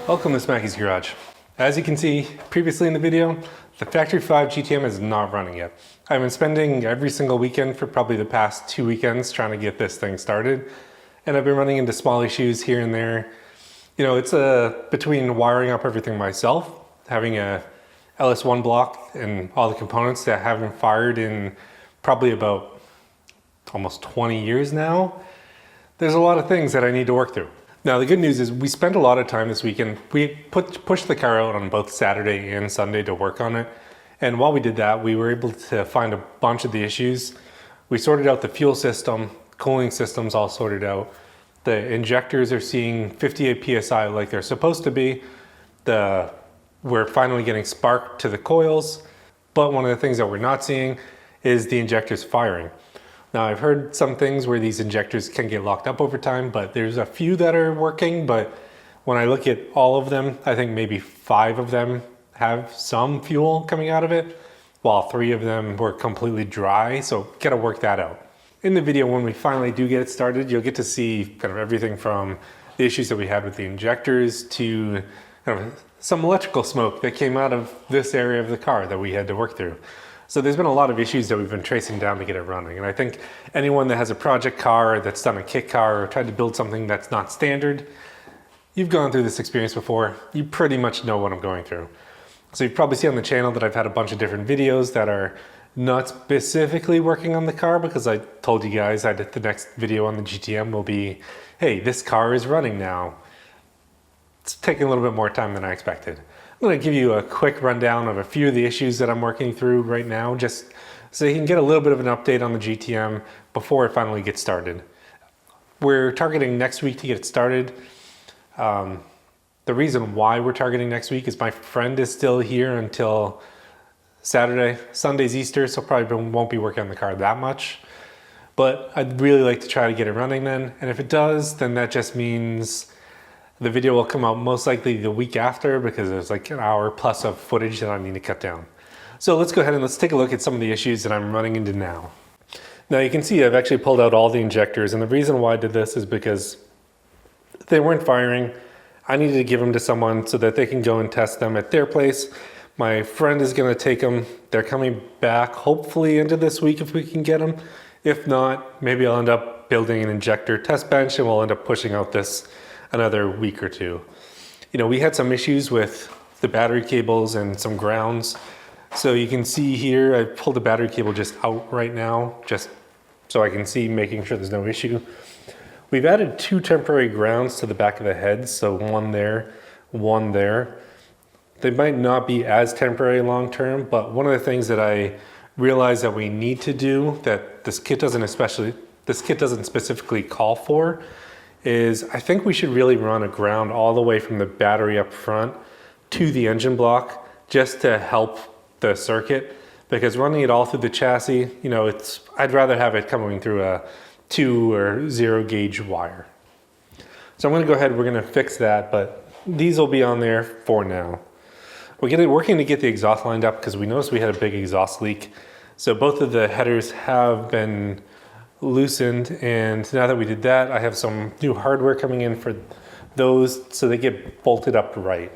Welcome to Smackey's Garage. As you can see previously in the video, the Factory 5 GTM is not running yet. I've been spending every single weekend for probably the past 2 weekends trying to get this thing started, and I've been running into small issues here and there. You know, it's between wiring up everything myself, having a LS1 block and all the components that haven't fired in probably about almost 20 years now. There's a lot of things that I need to work through. Now the good news is we spent a lot of time this weekend. We pushed the car out on both Saturday and Sunday to work on it. And while we did that, we were able to find a bunch of the issues. We sorted out the fuel system, cooling system's all sorted out. The injectors are seeing 58 PSI like they're supposed to be. We're finally getting spark to the coils. But one of the things that we're not seeing is the injectors firing. Now I've heard some things where these injectors can get locked up over time, but there's a few that are working. But when I look at all of them, I think maybe 5 of them have some fuel coming out of it, while 3 of them were completely dry. So gotta work that out. In the video, when we finally do get it started, you'll get to see kind of everything from the issues that we had with the injectors to kind of some electrical smoke that came out of this area of the car that we had to work through. So there's been a lot of issues that we've been tracing down to get it running. And I think anyone that has a project car, that's done a kit car, or tried to build something that's not standard, you've gone through this experience before. You pretty much know what I'm going through. So you've probably seen on the channel that I've had a bunch of different videos that are not specifically working on the car, because I told you guys that the next video on the GTM will be, hey, this car is running now. It's taking a little bit more time than I expected. I'm going to give you a quick rundown of a few of the issues that I'm working through right now, just so you can get a little bit of an update on the GTM before it finally gets started. We're targeting next week to get it started. The reason why we're targeting next week is my friend is still here until Saturday. Sunday's Easter, so probably won't be working on the car that much. But I'd really like to try to get it running then. And if it does, then that just means the video will come out most likely the week after, because there's like an hour plus of footage that I need to cut down. So let's go ahead and let's take a look at some of the issues that I'm running into now. Now you can see I've actually pulled out all the injectors, and the reason why I did this is because they weren't firing. I needed to give them to someone so that they can go and test them at their place. My friend is going to take them. They're coming back hopefully into this week if we can get them. If not, maybe I'll end up building an injector test bench and we'll end up pushing out this another week or two. You know, we had some issues with the battery cables and some grounds. So you can see here, I pulled the battery cable just out right now, just so I can see, making sure there's no issue. We've added 2 temporary grounds to the back of the head. So one there, one there. They might not be as temporary long term, but one of the things that I realized that we need to do that this kit doesn't specifically call for is I think we should really run a ground all the way from the battery up front to the engine block, just to help the circuit, because running it all through the chassis, you know, I'd rather have it coming through a 2 or 0 gauge wire. So I'm going to go ahead, we're going to fix that, but these will be on there for now. We're working to get the exhaust lined up because we noticed we had a big exhaust leak. So both of the headers have been loosened, and now that we did that, I have some new hardware coming in for those so they get bolted up right.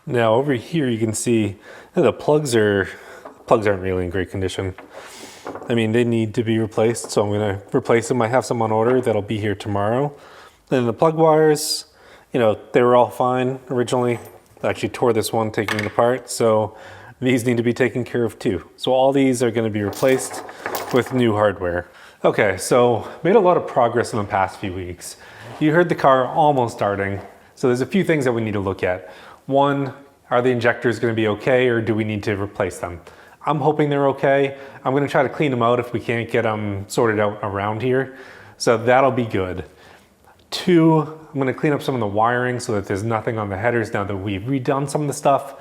Now over here you can see the plugs aren't really in great condition. I mean, they need to be replaced, so I'm going to replace them. I have some on order that'll be here tomorrow. And the plug wires, you know, they were all fine originally. I actually tore this one taking it apart, so these need to be taken care of too. So all these are going to be replaced with new hardware. Okay, so made a lot of progress in the past few weeks. You heard the car almost starting, so there's a few things that we need to look at. One, are the injectors going to be okay, or do we need to replace them? I'm hoping they're okay. I'm going to try to clean them out if we can't get them sorted out around here. So that'll be good. 2, I'm going to clean up some of the wiring so that there's nothing on the headers now that we've redone some of the stuff.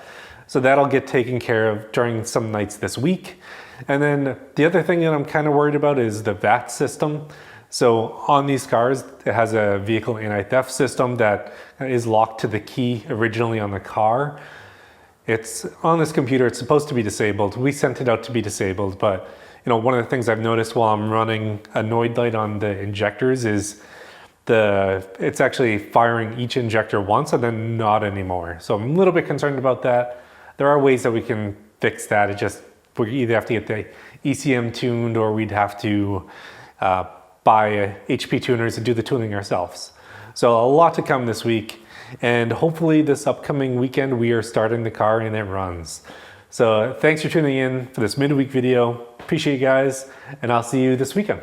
So that'll get taken care of during some nights this week. And then the other thing that I'm kind of worried about is the VAT system. So on these cars, it has a vehicle anti-theft system that is locked to the key originally on the car. It's on this computer, it's supposed to be disabled. We sent it out to be disabled, but you know, one of the things I've noticed while I'm running a Noid light on the injectors is it's actually firing each injector once and then not anymore. So I'm a little bit concerned about that. There are ways that we can fix that. We either have to get the ECM tuned, or we'd have to buy HP tuners and do the tuning ourselves. So a lot to come this week, and hopefully this upcoming weekend we are starting the car and it runs. So thanks for tuning in for this midweek video. Appreciate you guys, and I'll see you this weekend.